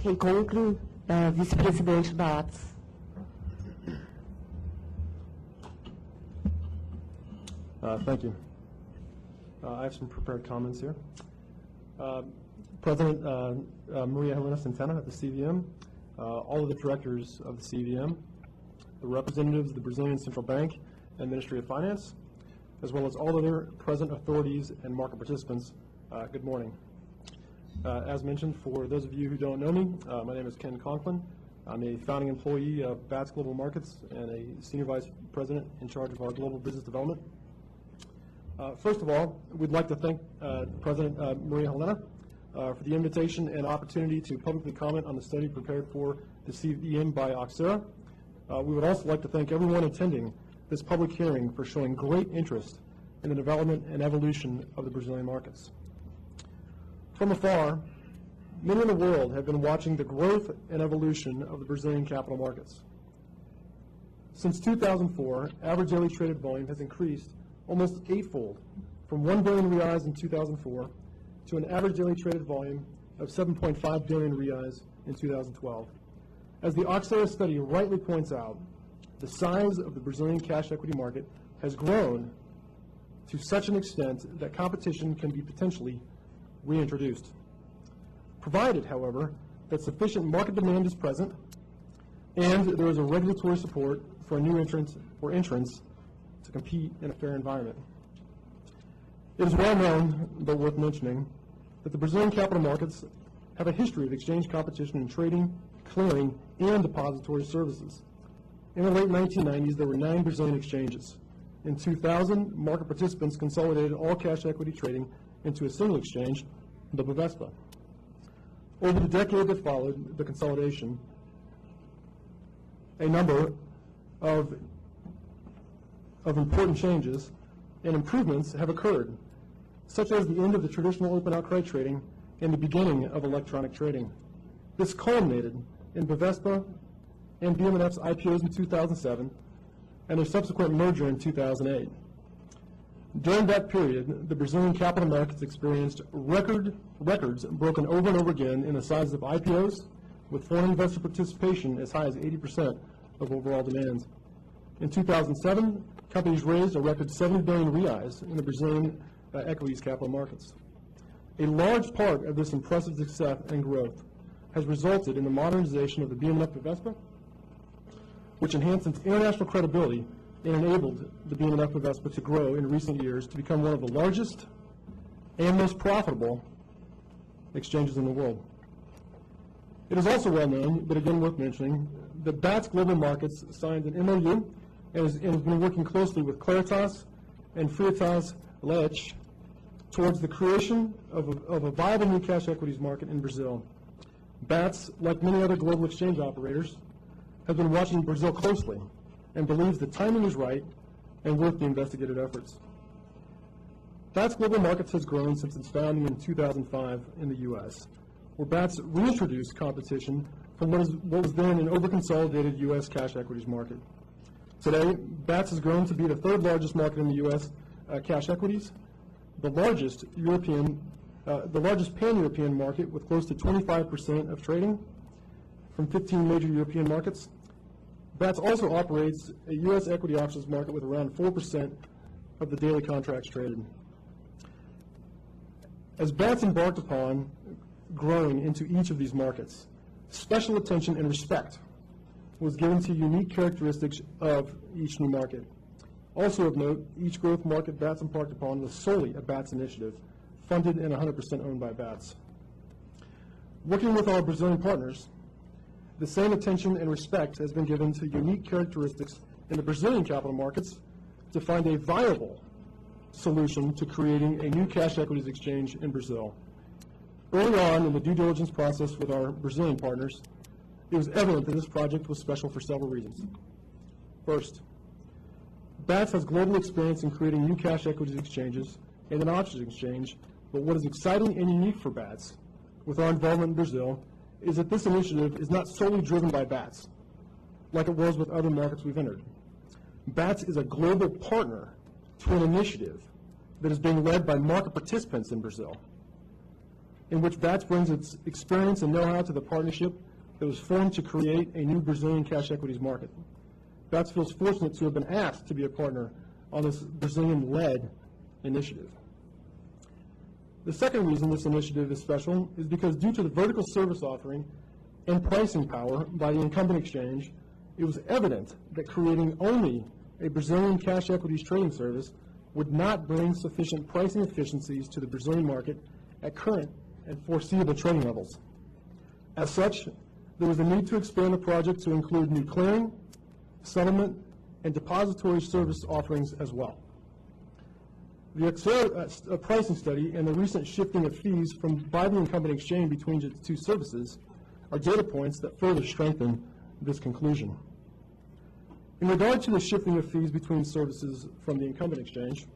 Conklin, vice-presidente da ATS. Thank you. I have some prepared comments here. President Maria Helena Santana at the CVM, all of the directors of the CVM, the representatives of the Brazilian Central Bank and Ministry of Finance, as well as all other present authorities and market participants, good morning. As mentioned, for those of you who don't know me, my name is Ken Conklin. I'm a founding employee of BATS Global Markets and a senior vice president in charge of our global business development. First of all, we'd like to thank President Maria Helena for the invitation and opportunity to publicly comment on the study prepared for the CVM by Oxera. We would also like to thank everyone attending this public hearing for showing great interest in the development and evolution of the Brazilian markets. From afar, many in the world have been watching the growth and evolution of the Brazilian capital markets. Since 2004, average daily traded volume has increased almost eightfold, from 1 billion reais in 2004 to an average daily traded volume of 7.5 billion reais in 2012. As the Oxera study rightly points out, the size of the Brazilian cash equity market has grown to such an extent that competition can be potentially reintroduced. Provided, however, that sufficient market demand is present and there is a regulatory support for a new entrant or entrants to compete in a fair environment. It is well known, but worth mentioning, that the Brazilian capital markets have a history of exchange competition in trading, clearing, and depository services. In the late 1990s, there were 9 Brazilian exchanges. In 2000, market participants consolidated all cash equity trading into a single exchange, the Bovespa. Over the decade that followed the consolidation, a number of important changes and improvements have occurred, such as the end of the traditional open outcry trading and the beginning of electronic trading. This culminated in Bovespa and BM&F's IPOs in 2007 and their subsequent merger in 2008. During that period, the Brazilian capital markets experienced records broken over and over again in the size of IPOs, with foreign investor participation as high as 80% of overall demand. In 2007, companies raised a record 70 billion reais in the Brazilian equities capital markets. A large part of this impressive success and growth has resulted in the modernization of the BM&F Bovespa, which enhanced its international credibility and enabled the BM&F Bovespa to grow in recent years to become one of the largest and most profitable exchanges in the world. It is also well known, but again worth mentioning, that BATS Global Markets signed an MOU and has been working closely with Claritas and Freitas Leite towards the creation of a viable new cash equities market in Brazil. BATS, like many other global exchange operators, has been watching Brazil closely and believes the timing is right and worth the investigated efforts. BATS Global Markets has grown since its founding in 2005 in the U.S., where BATS reintroduced competition from what was then an over-consolidated U.S. cash equities market. Today, BATS has grown to be the third largest market in the U.S. Cash equities, the largest pan-European market with close to 25% of trading from 15 major European markets. BATS also operates a U.S. equity options market with around 4% of the daily contracts traded. As BATS embarked upon growing into each of these markets, special attention and respect was given to unique characteristics of each new market. Also of note, each growth market BATS embarked upon was solely a BATS initiative, funded and 100% owned by BATS. Working with our Brazilian partners, the same attention and respect has been given to unique characteristics in the Brazilian capital markets to find a viable solution to creating a new cash equities exchange in Brazil. Early on in the due diligence process with our Brazilian partners, it was evident that this project was special for several reasons. First, BATS has global experience in creating new cash equities exchanges and an options exchange, but what is exciting and unique for BATS with our involvement in Brazil is that this initiative is not solely driven by BATS, like it was with other markets we've entered. BATS is a global partner to an initiative that is being led by market participants in Brazil. in which BATS brings its experience and know-how to the partnership that was formed to create a new Brazilian cash equities market. BATS feels fortunate to have been asked to be a partner on this Brazilian-led initiative. The second reason this initiative is special is because due to the vertical service offering and pricing power by the incumbent exchange, it was evident that creating only a Brazilian cash equities trading service would not bring sufficient pricing efficiencies to the Brazilian market at current and foreseeable trading levels. As such, there was a need to expand the project to include new clearing, settlement, and depository service offerings as well. The Axera pricing study and the recent shifting of fees by the incumbent exchange between the two services are data points that further strengthen this conclusion. In regard to the shifting of fees between services from the incumbent exchange,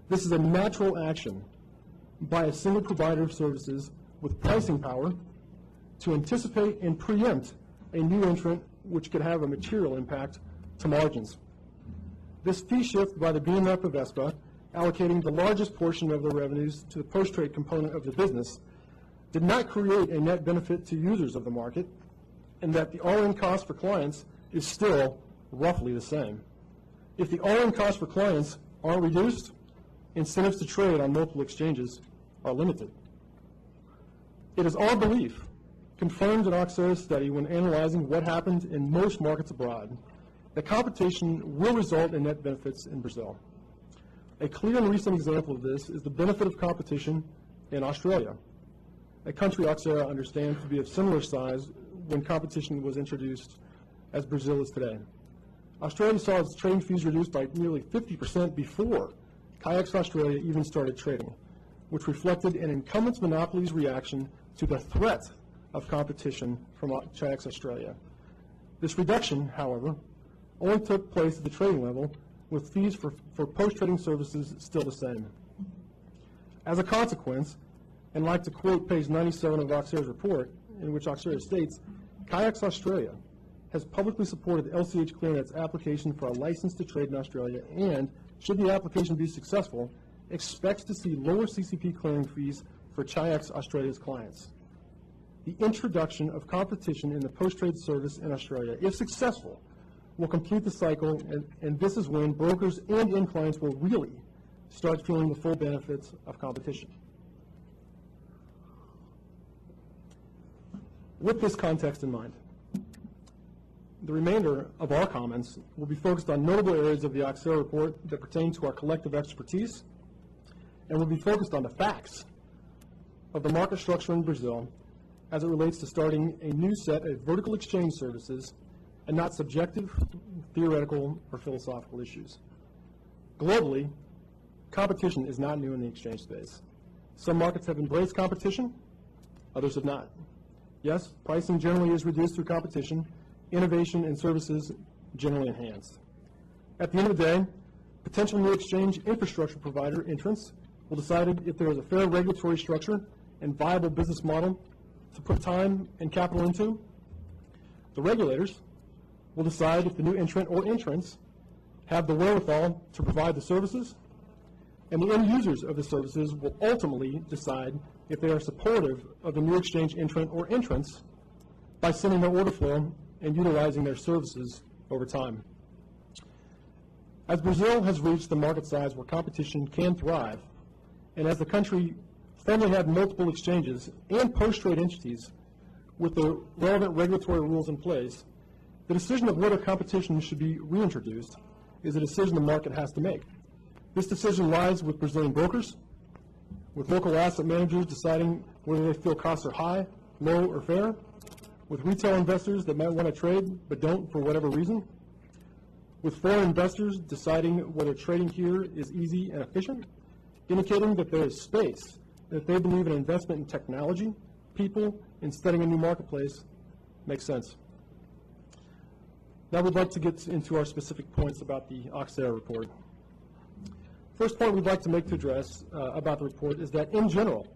this is a natural action by a single provider of services with pricing power to anticipate and preempt a new entrant which could have a material impact to margins. This fee shift by the BMF of ESPA, allocating the largest portion of the revenues to the post-trade component of the business, did not create a net benefit to users of the market, and that the all-in cost for clients is still roughly the same. If the all-in cost for clients are reduced, incentives to trade on multiple exchanges are limited. It is our belief, confirmed in Axera's study when analyzing what happened in most markets abroad, that competition will result in net benefits in Brazil. A clear and recent example of this is the benefit of competition in Australia, a country Axera understands to be of similar size when competition was introduced as Brazil is today. Australia saw its trading fees reduced by nearly 50% before Chi-X Australia even started trading, which reflected an incumbent monopoly's reaction to the threat of competition from Chi-X Australia. This reduction, however, only took place at the trading level, with fees for post-trading services still the same. As a consequence, and like to quote page 97 of Axera's report, in which Axera states, Chi-X Australia has publicly supported LCH Clearnet's application for a license to trade in Australia and, should the application be successful, expects to see lower CCP clearing fees for Chi-X Australia's clients. The introduction of competition in the post-trade service in Australia, if successful, will complete the cycle, and this is when brokers and end clients will really start feeling the full benefits of competition. With this context in mind, the remainder of our comments will be focused on notable areas of the Axera report that pertain to our collective expertise, and will be focused on the facts of the market structure in Brazil as it relates to starting a new set of vertical exchange services and not subjective, theoretical, or philosophical issues. Globally, competition is not new in the exchange space. Some markets have embraced competition, others have not. Yes, pricing generally is reduced through competition, innovation and services generally enhanced. At the end of the day, potential new exchange infrastructure provider entrants will decide if there is a fair regulatory structure and viable business model to put time and capital into. The regulators will decide if the new entrant or entrants have the wherewithal to provide the services, and the end users of the services will ultimately decide if they are supportive of the new exchange entrant or entrants by sending their order flow and utilizing their services over time. As Brazil has reached the market size where competition can thrive, and as the country formerly had multiple exchanges and post-trade entities with the relevant regulatory rules in place, the decision of whether competition should be reintroduced is a decision the market has to make. This decision lies with Brazilian brokers, with local asset managers deciding whether they feel costs are high, low, or fair, with retail investors that might want to trade but don't for whatever reason, with foreign investors deciding whether trading here is easy and efficient, indicating that there is space, that they believe an investment in technology, people, in studying a new marketplace makes sense. Now we'd like to get into our specific points about the Axera report. First point we'd like to make to address about the report is that, in general,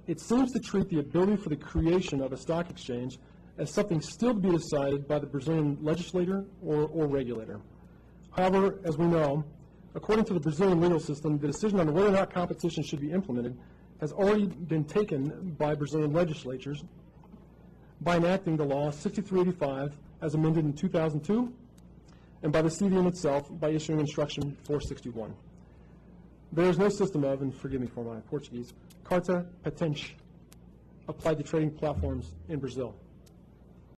it seems to treat the ability for the creation of a stock exchange as something still to be decided by the Brazilian legislator or regulator. However, as we know, according to the Brazilian legal system, the decision on whether or not competition should be implemented has already been taken by Brazilian legislatures by enacting the law 6385 as amended in 2002, and by the CVM itself by issuing instruction 461. There is no system of, and forgive me for my Portuguese, carta patente applied to trading platforms in Brazil.